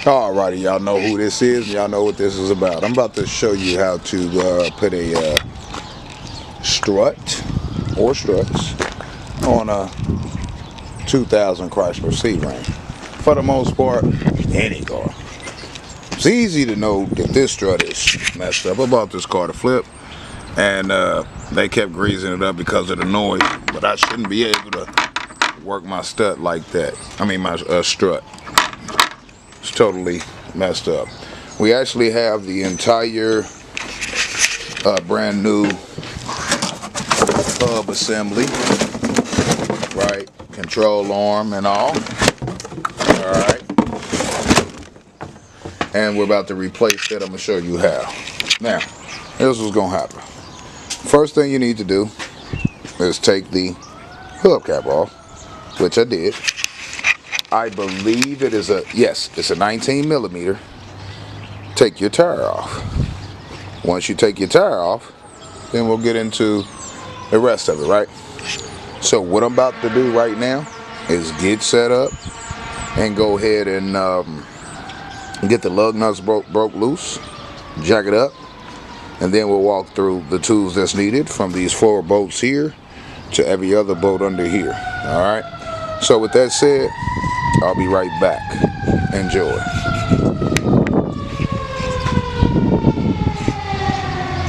Alrighty, y'all know who this is, and y'all know what this is about. I'm about to show you how to put a strut or struts on a 2000 Chrysler Sebring. For the most part, any car. It's easy to know that this strut is messed up. I bought this car to flip, and they kept greasing it up because of the noise, but I shouldn't be able to work my strut like that. I mean my strut. It's totally messed up. We actually have the entire brand new hub assembly, right? Control arm and all. Alright. And we're about to replace that. I'm going to show you how. Now, here's what's going to happen. First thing you need to do is take the hubcap off, which I did. I believe it is it's a 19 millimeter. Take your tire off. Once you take your tire off, then we'll get into the rest of it, right? So what I'm about to do right now is get set up and go ahead and get the lug nuts broke loose, jack it up, and then we'll walk through the tools that's needed from these 4 bolts here to every other bolt under here. All right. So with that said, I'll be right back. Enjoy.